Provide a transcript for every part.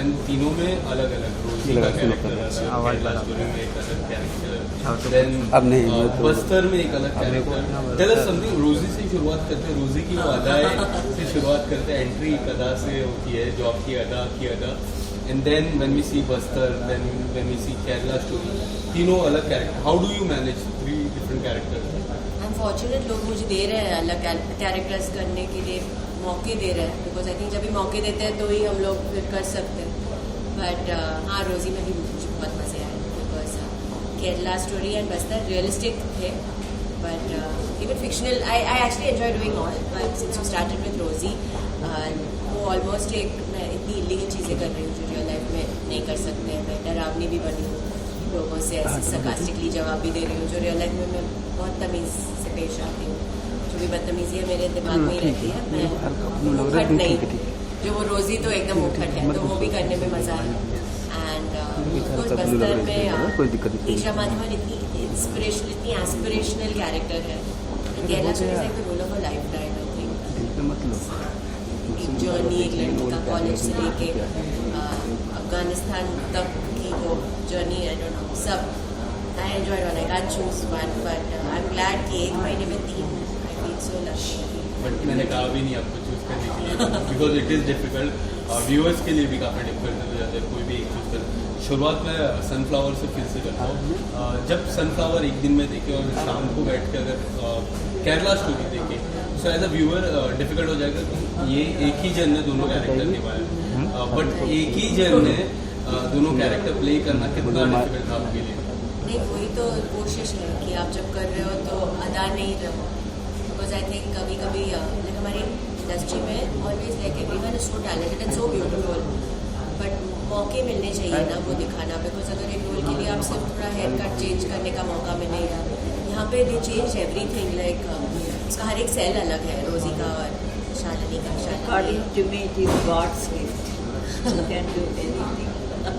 And तीनों में अलग अलग रोजी का कैरेक्टर अलग, स्टोरी में एक अलग कैरेक्टर, देन बस्तर में एक अलग कैरेक्टर। टेल अस समथिंग, रोजी से शुरुआत करते हैं, रोजी की वो अदाएं से शुरुआत करते हैं, एंट्री एक अदा से होती है, जॉब की अदा and then when we see Bastar, then when we see Kerala story, तीनों अलग character. How do you manage 3 different characters? Unfortunate लोग मुझे दे रहे हैं अलग कैरेक्टर्स करने के लिए, मौके दे रहे हैं, बिकॉज आई थिंक जब भी मौके देते हैं तो ही हम लोग फिर कर सकते हैं। बट हाँ, रोजी में भी मुझे बहुत मज़े आए, because Kerala story and Bastar realistic थे, but even fictional I actually enjoy doing all, but since you started with Rosie, वो ऑलमोस्ट एक मैं इतनी इलीगल चीज़ें कर रही हूँ जो रियल लाइफ में नहीं कर सकते हैं। मैं डरावनी भी बनी हूँ, लोगों से ऐसे सरकास्टिकली जवाब भी दे रही हूँ जो रियल लाइफ में मैं बहुत तमीज़ से पेश आती हूँ। जो भी बदतमीजी है मेरे दिमाग में ही रहती है, मैं मुखट नहीं, जो वो रोजी तो एकदम मुखट है, तो वो भी करने में मज़ा है। एंड बस्तर में ईशा माधवन इतनी इंस्पिरेशनल, इतनी एस्पिरेशनल कैरेक्टर है। Kerala story is like the role of a lifetime, I think एक जर्नी, एक लड़की का कॉलेज से लेके अफगानिस्तान तक की वो जर्नी, आई डोंट नो, सब I enjoyed one. I can't choose one, but I am glad कि 1 महीने में 3, I feel so lucky. But मैंने कहा भी नहीं आपको चूज करने के लिए, because it is difficult, viewers के लिए भी काफ़ी डिफिकल्ट हो जाता है कोई भी एक चूज कर। शुरुआत में सनफ्लावर से फिर से करता हूँ। जब सनफ्लावर एक दिन में देखे और शाम को बैठ के अगर केरला स्टोरी देखे, so as a viewer difficult हो जाएगा कि ये एक ही जन ने दोनों कैरेक्टर निभाया, बट एक ही जन ने दोनों कैरेक्टर प्ले करना कितना डिफिकल्ट था आपके लिए? नहीं, वही तो कोशिश है कि आप जब कर रहे हो तो अदा नहीं रहो, बिकॉज आई थिंक कभी कभी लाइक हमारी इंडस्ट्री में always like everyone is so talented and so beautiful, but मौके मिलने चाहिए ना वो दिखाना, बिकॉज अगर एक रोल के लिए आप सिर्फ थोड़ा हेयर कट चेंज करने का मौका मिलेगा, यहाँ पे दे चेंज एवरीथिंग, लाइक उसका हर एक सेल अलग है, रोजी का और शालिनी का। According to me, it is God's gift. You can do anything.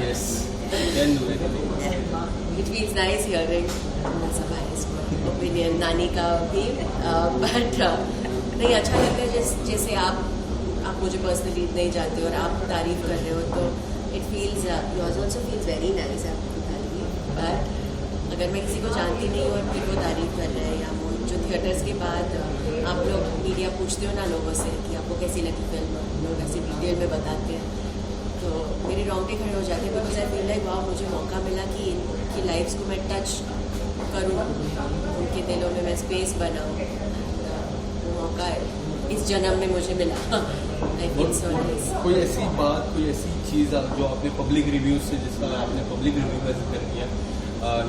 Yes, can do anything. It feels nice hearing somebody's opinion, नानी का भी, बट नहीं, अच्छा लगता है जैसे आप मुझे पर्सनली नहीं जानते और आप तारीफ कर रहे हो, तो it feels, yours also feels very nice आपकी तारीफ। बट अगर मैं किसी को जानती नहीं और फिर वो तारीफ कर रहे हैं, या वो जो थिएटर्स के बाद आप लोग मीडिया पूछते हो ना लोगों से कि आपको कैसी लगी फिल्म, लोग ऐसे डिटेल में बताते हैं, तो मेरे रोंगटे खड़े हो जाते हैं, बिकॉज आई फील लाइक वाह, मुझे मौका मिला कि इनकी लाइफ्स को मैं टच करूँ, उनके दिलों में मैं स्पेस बनाऊँ, वो मौका इस जन्म में मुझे मिला। I feel so nice. कोई ऐसी बात, कोई ऐसी चीज़ जो आपने पब्लिक रिव्यूज से, जिसका आपने पब्लिक रिव्यू का जिक्र किया,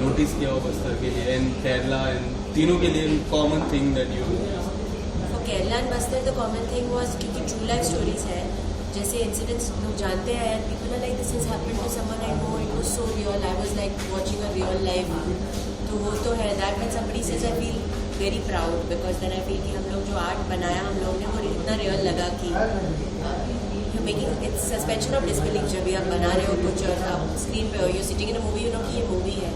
नोटिस किया हो बस्तर के लिए एंड केरला एंड तीनों के लिए, common thing that you? For Kerala and Bastar the common thing was, क्योंकि ट्रू लाइफ स्टोरीज है, जैसे इंसिडेंट्स लोग जानते हैं, people are like this is happened to someone I know, it was so real, I was like watching a real life, तो वो तो है। That when somebody says I feel very proud, because then I feel कि हम लोग जो art बनाया हम लोग ने, वो इतना रियल लगा कि making it's suspension of disbelief. जब भी आप बना रहे हो कुछ और आप स्क्रीन पे हो, you sitting in a movie, you know कि ये मूवी है,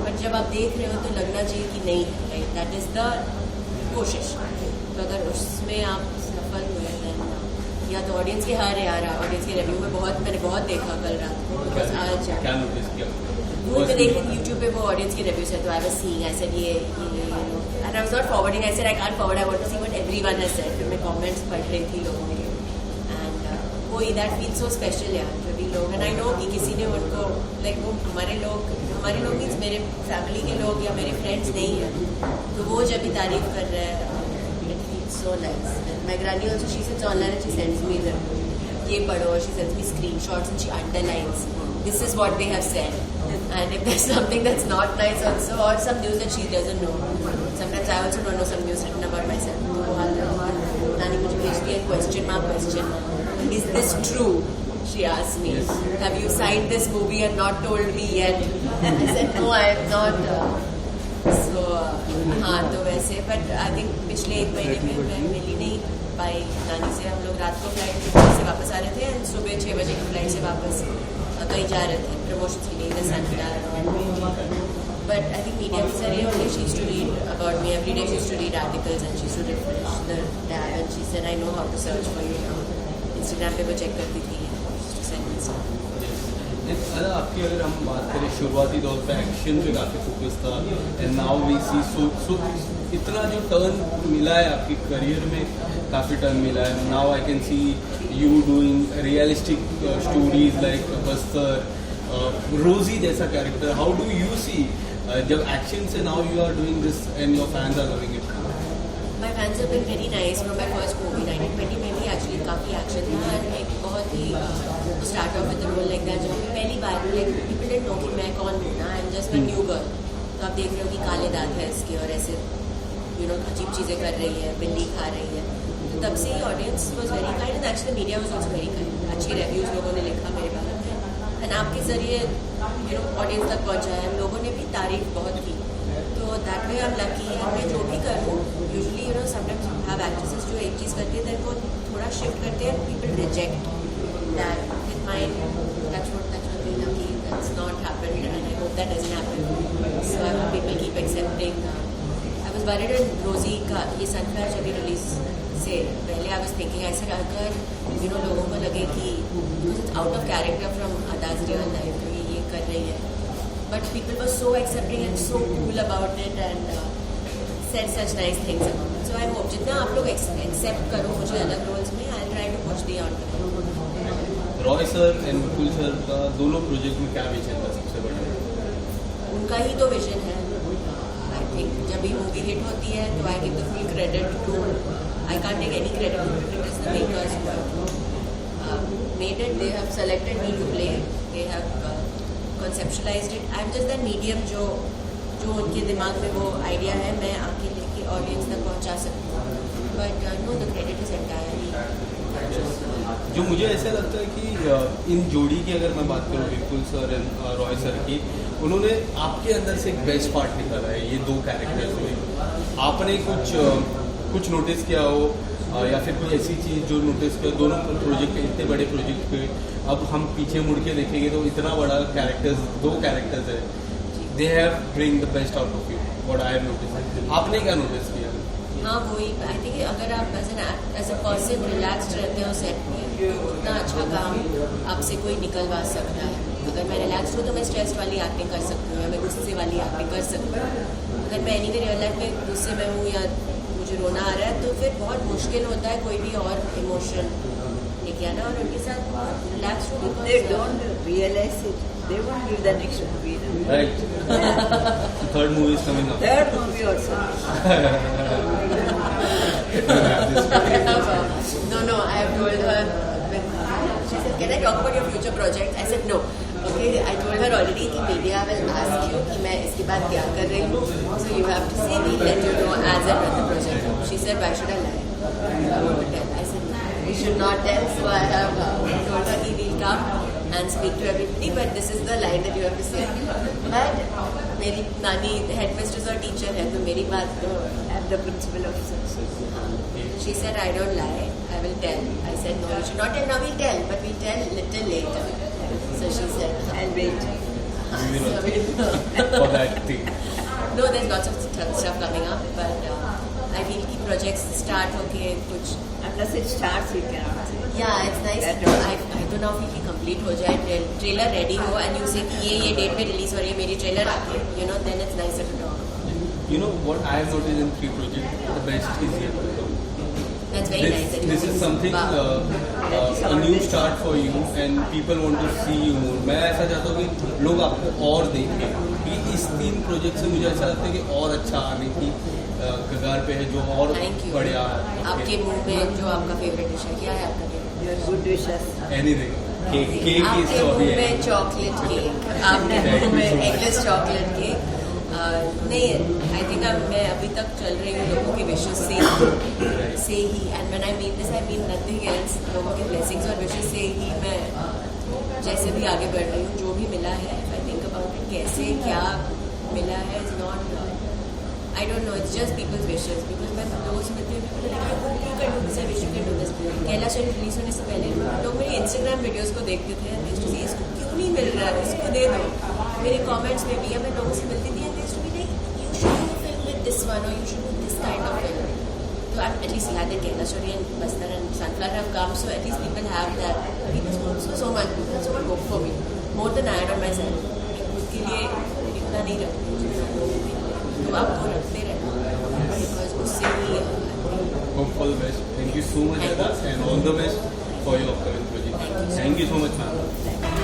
बट जब आप देख रहे हो तो लगना चाहिए कि नहीं है, राइट, दैट इज़ द कोशिश। तो अगर उसमें आप सफल हुए देन, या तो ऑडियंस के, हर यार ऑडियंस के रिव्यू में मैंने बहुत देखा कल रात को, बिकॉज आज क्या नोटिस किया? वो मैं देख रही थी यूट्यूब पे, वो ऑडियंस के रिव्यूज है, तो I was seeing, I said ये and I was not forwarding, I said I can't forward, I want to see what everyone has said. फिर मैं कमेंट्स पढ़ रही थी लोगों के, एंड वो दैट फील सो स्पेशल यार, जो भी लोग, एंड आई नो कि किसी ने उनको लाइक वो हमारे लोग मीन्स मेरे फैमिली के लोग या मेरे फ्रेंड्स नहीं है, तो वो जब भी तारीफ कर रहे हैं, it feels so nice. My granny also, she seats online and she sends me ये पढ़ो, she sends me screenshots and she underlines this is what they have said, and if there's something that's not nice also, or some news that she doesn't know, sometimes I also don't know some news written about myself, तो नानी मुझे भेजती है question, is this true? She asked me, yes. Have you signed this movie and not told me yet? I said no, I have not. So हाँ, तो वैसे, but I think पिछले 1 महीने में मैं मिली नहीं पाई नानी से। हम लोग रात को फ्लाइट से वापस आ रहे थे एंड सुबह 6 बजे की फ्लाइट से वापस कहीं जा रहे थे प्रमोशन के लिए, इधर सैनिटार। बट आई थिंक मीडिया के जरिए only she used to read about me every day. She used to read articles and she used to refresh the tab and she said I know how to search for you now. Instagram पे वो check करती थी, she used to send me stuff. अगर आपकी अगर हम बात करें शुरुआती दौर पे एक्शन पे काफ़ी फोकस था एंड नाउ वी सी सो इतना जो टर्न मिला है आपकी करियर में, काफ़ी टर्न मिला है. Now I can see you doing realistic stories like Bastar, Rosie जैसा character. How do you see जब एक्शन से now you are doing this and your fans are loving it? My fans have been very nice from my first movie 1920 में भी actually काफ़ी action था and एक बहुत ही start off with role like that. जब पहली बार लाइक पीपल डिडंट नो कि मैं कौन हूँ ना, I am just a new girl. तो आप देख रहे हो कि काले दांत है इसके और ऐसे अजीब चीज़ें कर रही है, बिल्ली खा रही है. तो तब से ही audience was very kind and actually media was also very kind. अच्छे रिव्यूज़ लोगों ने लिखा मेरे बारे में एंड आपके ज़रिए ऑडियंस तक पहुँचा है. लोगों ने भी तारीफ बहुत की. तो that way I am lucky. मैं जो भी करूँ यूजली समटाइम्स हैव एक्ट्रेसेस जो एक चीज़ करती है देन वो थोड़ा शिफ्ट करते हैं. People reject that with mind that's what we lucky that's not happened and I hope that doesn't happen. So I hope people keep accepting. I was worried in Rosie का ये sunflower जब release से पहले I was thinking ऐसे अगर लोगों को लगे कि it's out of character from अदाज रियल लाइफ तो ये कर रही है. But people were so accepting and so cool about it and said such nice things about it. So I hope जितना आप लोग accept करो मुझे अलग roles में, I'll try to push the envelope. Roy sir and Mukul sir का दोनों project में क्या विजन था सबसे बड़ा? उनका ही तो विजन है. I think जब भी मूवी हिट होती है तो I give the full credit to, I can't take any credit to it. It is the makers who have made it. They have selected me to play. They have conceptualized it. I'm just that medium जो उनके दिमाग में वो idea है मैं आके लेके audience तक पहुंचा सकती हूँ. But know the credit is entirely. जो मुझे ऐसा लगता है कि इन जोड़ी की अगर मैं बात करूँ विपुल सर एंड रॉय सर की, उन्होंने आपके अंदर से एक बेस्ट पार्ट निकाला है. ये दो कैरेक्टर्स में आपने कुछ नोटिस किया हो या फिर कोई ऐसी चीज़ जो नोटिस किया दोनों प्रोजेक्ट इतने बड़े प्रोजेक्ट पे अब हम पीछे मुड़ के देखेंगे तो इतना बड़ा दो कैरेक्टर्स है. They have bring the best out of you. What I have notice. आपने क्या नोटिस किया? हाँ वही आई थिंक अगर आप एज अ पर्सन रिलैक्स्ड रहते हो सेट में तो उतना अच्छा काम आपसे कोई निकलवा सकता है. अगर मैं रिलैक्स्ड हूँ तो मैं स्ट्रेस वाली एक्टिंग कर सकती हूँ या मैं गुस्से वाली एक्टिंग कर सकती हूँ. अगर मैं एनी वे रियल लाइफ में गुस्से में हूँ या मुझे रोना आ रहा है तो फिर बहुत मुश्किल होता है कोई भी और इमोशन लेके आना. और उनके साथ रिलैक्स हो. They don't realize it. They won't give the next movie. Right. Third movie is coming up. Third movie also. No, I have told her. She said, "Can I talk about your future project?" I said, "No." Okay, I told her already कि media will ask you कि मैं इसके बाद क्या कर रही hूँ. So you have to say, we'll let you know as and when the project. She said, "Why should I lie? I want to tell." I said, "You should not tell." So I have told her कि we'll come and speak to everybody, but this is the line that you have to say. But मेरी नानी headmistress और teacher है तो मेरी बात तो I'm the principal of success. She said, "I don't lie. I will tell." I said, "No, you should not tell. Now we'll tell, but we'll tell little later." So she said, And wait. We will for that thing. No, there's lots of stuff coming up, but I feel कि projects start होके कुछ. Unless it starts, we cannot say. Yeah, it's nice. I don't know if it complete हो जाए, trailer ready हो, and you say कि ये date पे release हो रही है मेरी trailer आके, then it's nicer to talk. You know what I have noticed in 3 projects, the best is yet to come. That's very nice. This is something a new start for you and people want to see you more. मैं ऐसा चाहता हूँ कि लोग आपको और देखें. कि इस 3 प्रोजेक्ट से मुझे ऐसा लगता है कि और अच्छा आने की कगार पे है जो और बढ़िया. आपके मुंह में जो आपका फेवरेट डिश है क्या है आपका? Your good wishes. Anything. Cake is आपके तो अभी मुंह है. में चॉकलेट केक, आपके मुंह में एगलेस चॉकलेट केक. नहीं, आई थिंक मैं अभी तक चल रही हूँ लोगों के विशेस से ही. And when I mean this I mean nothing else. लोगों के ब्लेसिंग्स और विशेस से ही मैं जैसे भी आगे बढ़ रही हूँ. जो भी मिला है आई थिंक अबाउट इट कैसे क्या मिला है is not I don't know. It's just people's wishes. Because मैं लोगों से मिलती हूँ you can do this, I wish you can do this. कैला शरीर रिलीज होने से पहले लोग मेरी इंस्टाग्राम वीडियोस को देखते थे एंड यूज्ड टू से इसको क्यों नहीं मिल रहा है, इसको दे दो. मेरे कमेंट्स में भी मैं लोगों से मिलती थी and they used to be like you should do film with this one और you should do this kind of film. So I'm at least glad that Kerala Shori and Bastar and Sunflower have come. So at least people have that. People so much hope for me. More than I on myself, खुद के लिए इतना नहीं रखती हूँ। तो आप वो रखते रहना, बिकॉज उससे ही Hope for the best. Thank you so much, Ada, and all the best for your upcoming project. Thank you so much, ma'am.